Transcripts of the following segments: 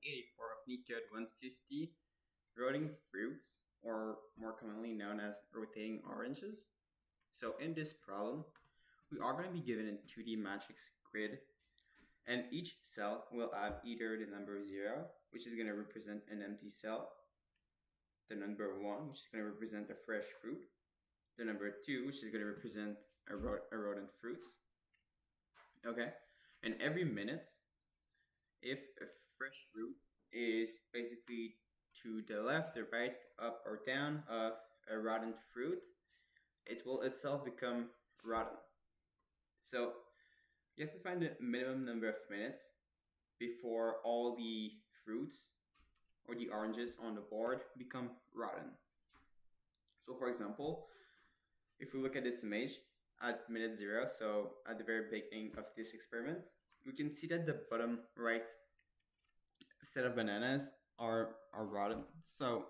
84 of Neetcode 150, rotating fruits, or more commonly known as rotating oranges. So in this problem, we are going to be given a 2D matrix grid, and each cell will have either the number 0, which is going to represent an empty cell, the number 1, which is going to represent a fresh fruit, the number 2, which is going to represent a rodent fruit. Okay, and every minute, if a fresh fruit is basically to the left, the right, up, or down of a rotten fruit, it will itself become rotten. So you have to find the minimum number of minutes before all the fruits or the oranges on the board become rotten. So for example, if we look at this image at minute 0, so at the very beginning of this experiment, we can see that the bottom right set of bananas are rotten. So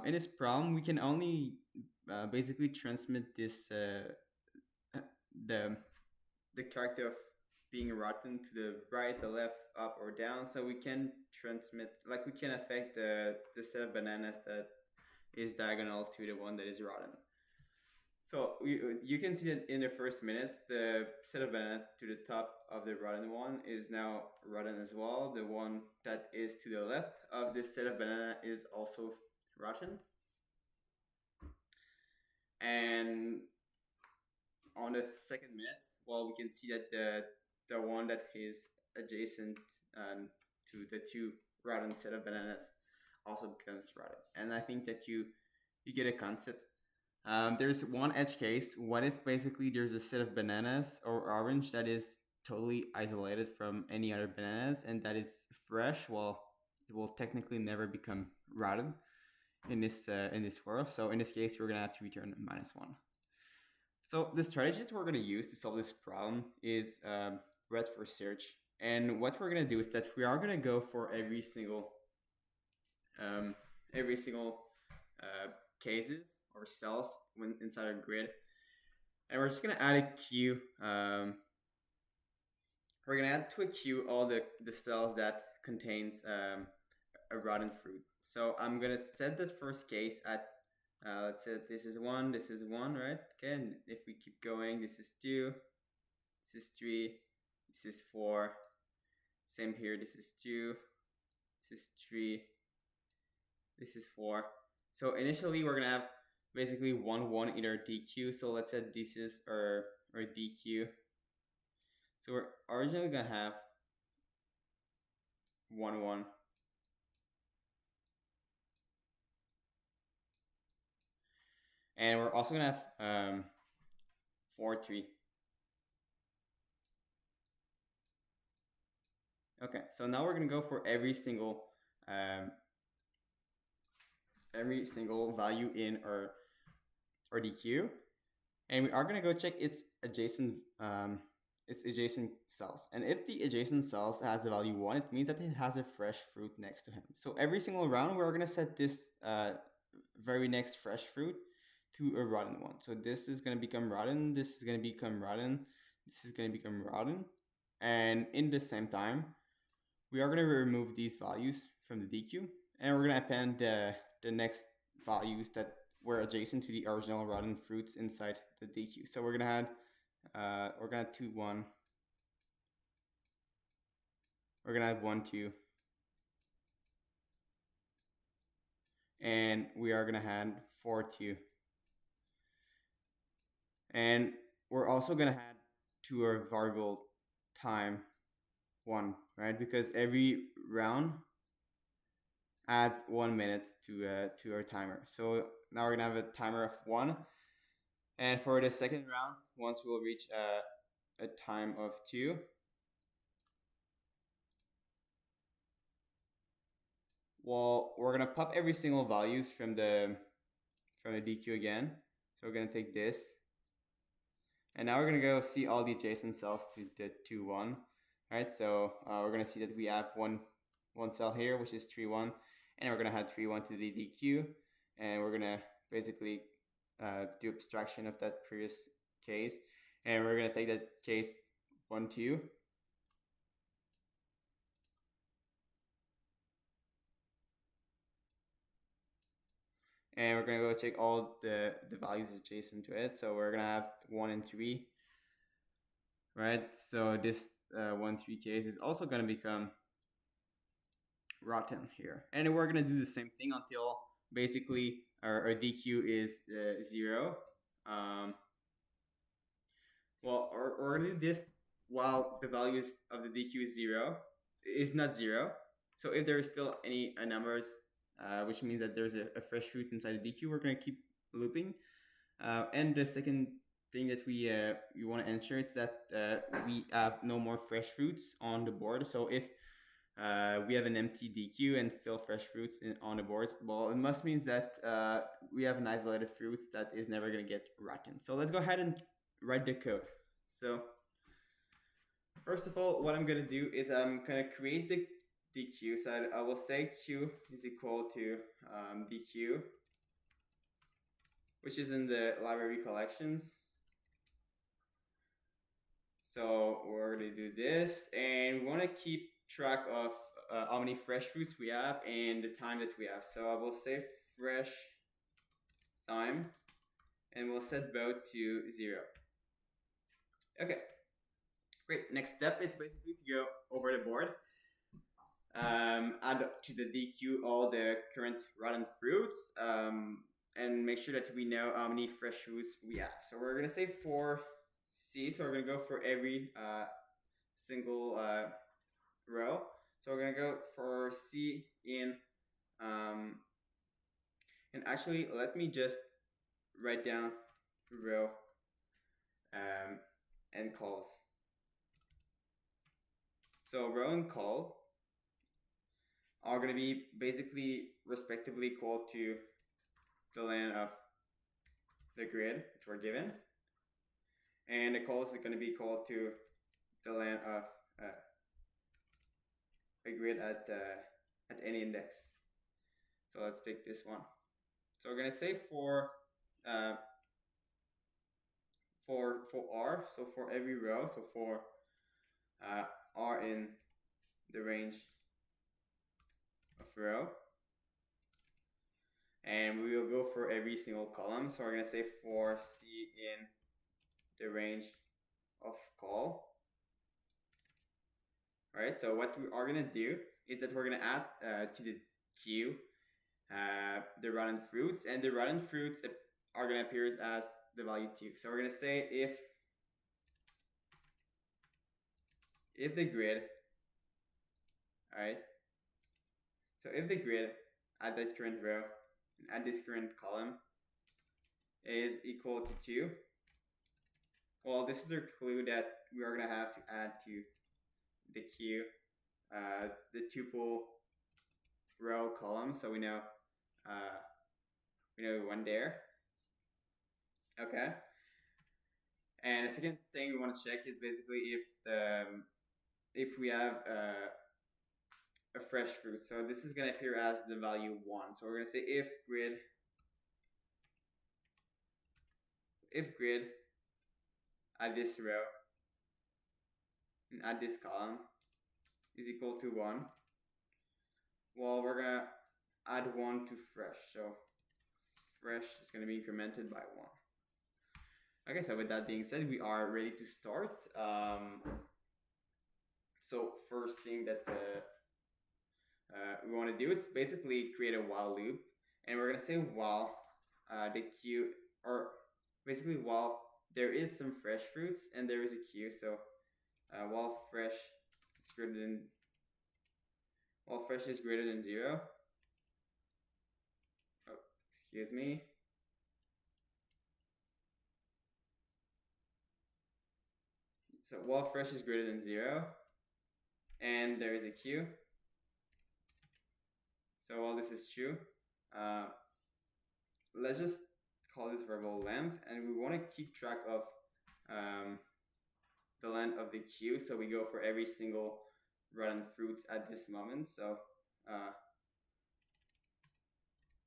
in this problem, we can only basically transmit this the the character of being rotten to the right, the left, up, or down. So we can transmit, like we can affect the set of bananas that is diagonal to the one that is rotten. So you can see that in the first minutes, the set of banana to the top of the rotten one is now rotten as well. The one that is to the left of this set of banana is also rotten. And on the second minutes, well, we can see that the one that is adjacent to the two rotten set of bananas also becomes rotten. And I think that you get a concept. There's one edge case. What if basically there's a set of bananas or orange that is totally isolated from any other bananas and that is fresh? Well, it will technically never become rotten in this world. So in this case, we're gonna have to return -1. So the strategy that we're gonna use to solve this problem is red for search. And what we're gonna do is that we are gonna go for every single uh, cases or cells when inside our grid, and we're just gonna add a queue. We're gonna add to a queue all the cells that contains a rotten fruit. So I'm gonna set the first case at let's say this is 1, this is 1, right? Okay, and if we keep going, this is 2, this is 3, this is 4. Same here, this is 2, this is 3, this is 4. So initially we're gonna have basically 1 1 in our DQ. So let's say this is our DQ. So we're originally gonna have 1 1. And we're also gonna have 4 3. Okay, so now we're gonna go for every single value in our DQ, and we are gonna go check its adjacent cells. And if the adjacent cells has the value 1, it means that it has a fresh fruit next to him. So every single round, we're gonna set this very next fresh fruit to a rotten one. So this is gonna become rotten, this is gonna become rotten, this is gonna become rotten, and in the same time, we are gonna remove these values from the DQ, and we're gonna append the next values that were adjacent to the original rotten fruits inside the DQ. So we're gonna add 2 1. We're gonna add 1 2, and we are gonna add 4 2, and we're also gonna add to our variable time 1, right? Because every round adds 1 minute to our timer. So now we're gonna have a timer of 1, and for the second round, once we'll reach a time of 2, well, we're gonna pop every single values from the DQ again. So we're gonna take this, and now we're gonna go see all the adjacent cells to the 2 1. Right, so we're gonna see that we have one cell here, which is 3 1, and we're gonna add 3 1 to the DQ, and we're gonna basically do abstraction of that previous case, and we're gonna take that case 1 2, and we're gonna go check all the values adjacent to it. So we're gonna have 1 and 3, right? So this 1, 3 case is also gonna become rotten here, and we're gonna do the same thing until basically our DQ is 0. Um, well, we're gonna do this while the values of the DQ is not 0. So if there is still any numbers, which means that there's a fresh fruit inside the DQ, we're gonna keep looping. And the second thing that we want to ensure is that we have no more fresh fruits on the board. So if we have an empty DQ and still fresh fruits on the boards, well, it must means that we have an isolated fruits that is never going to get rotten. So let's go ahead and write the code. So first of all, what I'm going to do is I'm going to create the DQ. So I will say Q is equal to DQ, which is in the library collections. So we're going to do this, and we want to keep track of how many fresh fruits we have and the time that we have. So I will say fresh time, and we'll set both to 0. Okay, great. Next step is basically to go over the board, add to the DQ all the current rotten fruits, and make sure that we know how many fresh fruits we have. So we're going to say for C, so we're going to go for every single row. So we're going to go for C in, and actually let me just write down row and calls. So row and call are going to be basically respectively equal to the length of the grid which we're given, and the calls is going to be equal to the length of a grid at any index. So let's pick this one. So we're going to say for R, so for every row, so for R in the range of row, and we will go for every single column. So we're going to say for C in the range of call. All right, so what we are going to do is that we're going to add to the queue the rotten fruits, and the rotten fruits are going to appear as the value 2. So we're going to say if the grid, all right, so if the grid at that current row and at this current column is equal to 2, well, this is the clue that we are going to have to add to the queue the tuple row column, so we know one there. Okay. And the second thing we want to check is basically if we have a fresh fruit. So this is going to appear as the value 1. So we're going to say if grid at this row and at this column is equal to 1, well, we're going to add 1 to fresh. So fresh is going to be incremented by 1. Okay, so with that being said, we are ready to start. So first thing that we want to do is basically create a while loop, and we're going to say while the queue, or basically while there is some fresh fruits and there is a queue. So while fresh is greater than 0. Oh, excuse me. So while fresh is greater than 0 and there is a queue. So while this is true, let's just call this variable length, and we want to keep track of the length of the queue. So we go for every single rotten fruits at this moment. So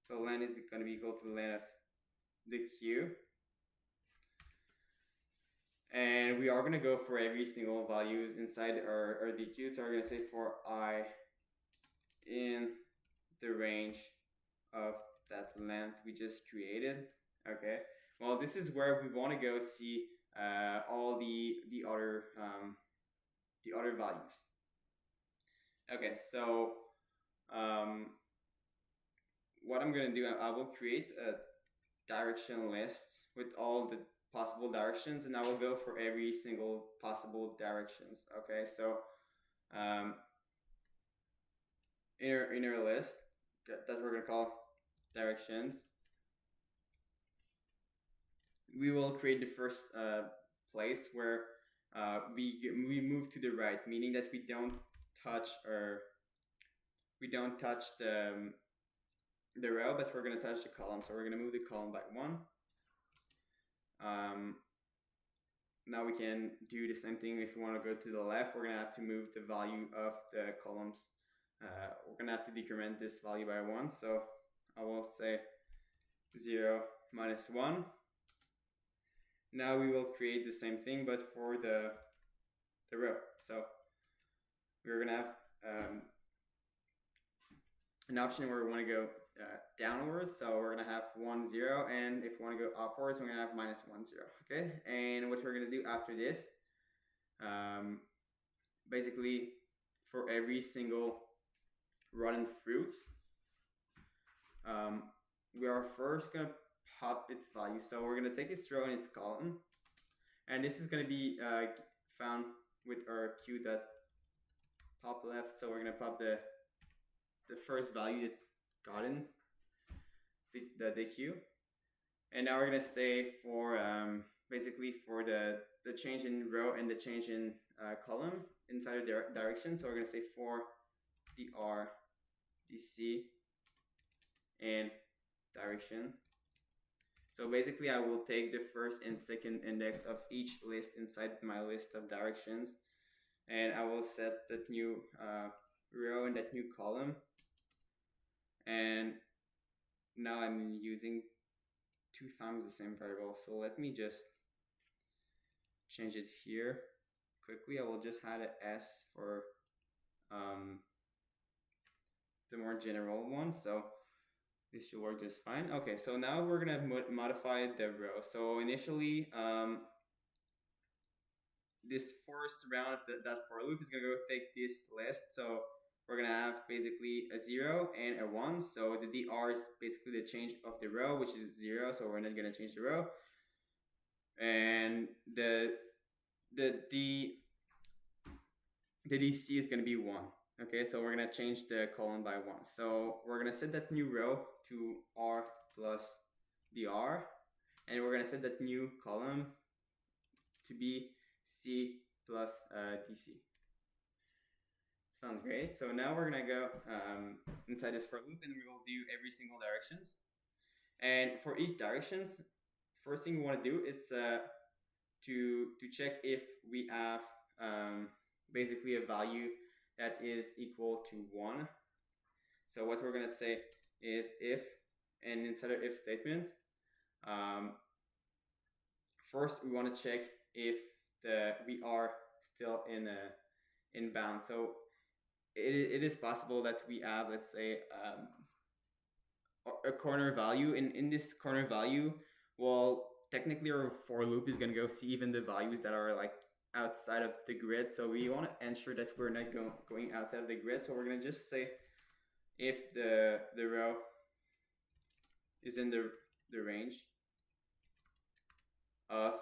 so length is going to be equal to the length of the queue. And we are going to go for every single values inside our DQ. So we're going to say for I in the range of that length we just created. Okay, well, this is where we want to go see all the other values. Okay, so um, what I'm gonna do, I will create a direction list with all the possible directions, and I will go for every single possible directions. Okay, so um, inner list that we're gonna call directions. We will create the first place where we move to the right, meaning that we don't touch the row, but we're gonna touch the column. So we're gonna move the column by 1. Um, Now we can do the same thing. If we want to go to the left, we're gonna have to move the value of the columns. We're gonna have to decrement this value by 1. So I will say 0 minus 1. Now we will create the same thing, but for the row. So we're gonna have an option where we want to go downwards. So we're gonna have 1 0, and if we want to go upwards, we're gonna have minus 1 0. Okay, and what we're gonna do after this, basically for every single rotten fruit, we are first gonna pop its value. So we're gonna take its row and its column, and this is gonna be found with our q dot pop left. So we're gonna pop the first value that got in the queue, and now we're gonna say for basically for the change in row and the change in column inside of direction. So we're gonna say for dr dc and direction. So basically I will take the first and second index of each list inside my list of directions, and I will set that new row and that new column. And now I'm using 2 times the same variable. So let me just change it here quickly. I will just add an S for the more general one. So this should work just fine. Okay, so now we're gonna modify the row. So initially, this first round of that for loop is gonna go take this list. So we're gonna have basically a 0 and a 1. So the dr is basically the change of the row, which is 0. So we're not gonna change the row. And the dc is gonna be 1. Okay, so we're gonna change the column by 1. So we're gonna set that new row to r plus dr, and we're gonna set that new column to be c plus dc. Sounds great. So now we're gonna go inside this for loop, and we will do every single directions. And for each directions, first thing we want to do is to check if we have basically a value that is equal to 1. So what we're gonna say is if, and inside our if statement, first we want to check if we are still in bound. So it is possible that we have, let's say, a corner value. In this corner value, well, technically our for loop is gonna go see even the values that are like outside of the grid. So we want to ensure that we're not going outside of the grid. So we're gonna just say if the row is in the range of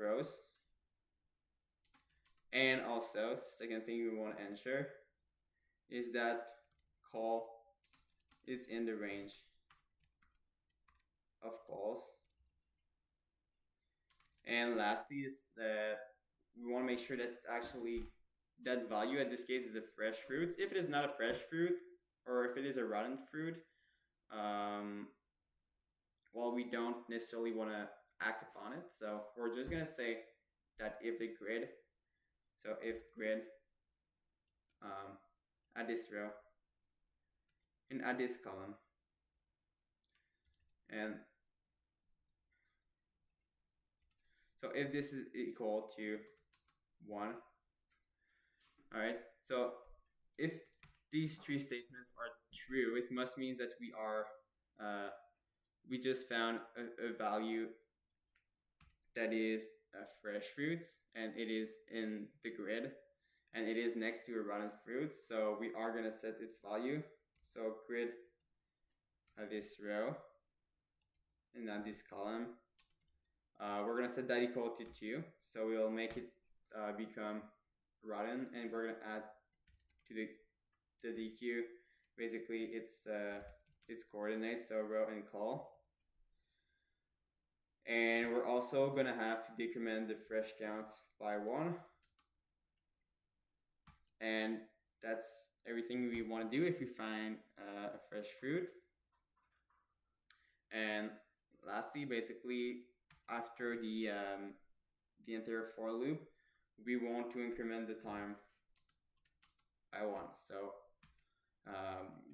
rows. And also, second thing we want to ensure is that call is in the range of calls. And lastly is that we want to make sure that actually that value at this case is a fresh fruit. If it is not a fresh fruit, or if it is a rotten fruit, well, we don't necessarily want to act upon it. So we're just gonna say that if the grid, so if grid add this row and add this column, and so if this is equal to 1, all right, so if these 3 statements are true, it must mean that we are we just found a value that is fresh fruits, and it is in the grid, and it is next to a rotten fruits. So we are gonna set its value. So grid this row and then this column. We're gonna set that equal to 2. So we'll make it become rotten, and we're gonna add to the DQ basically its coordinates, so row and col. And we're also gonna have to decrement the fresh count by 1. And that's everything we want to do if we find a fresh fruit. And lastly, basically, after the entire for loop, we want to increment the time by 1. So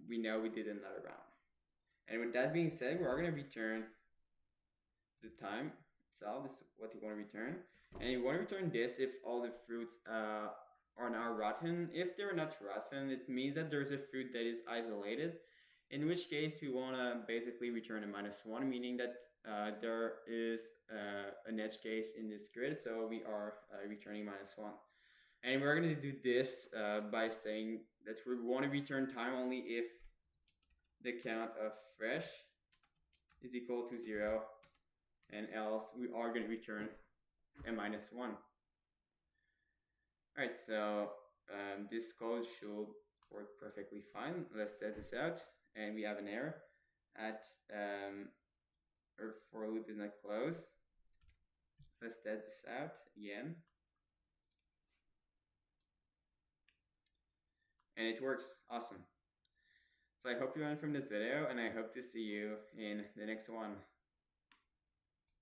we know we did another round. And with that being said, we're going to return the time itself. This is what you want to return. And you want to return this if all the fruits are now rotten. If they're not rotten, it means that there's a fruit that is isolated, in which case we want to basically return a -1, meaning that there is an edge case in this grid, so we are returning -1. And we're going to do this by saying that we want to return time only if the count of fresh is equal to 0, and else we are going to return a -1. Alright, so this code should work perfectly fine. Let's test this out. And we have an error at our for loop is not closed. Let's test this out again. And it works. Awesome. So I hope you learned from this video, and I hope to see you in the next one.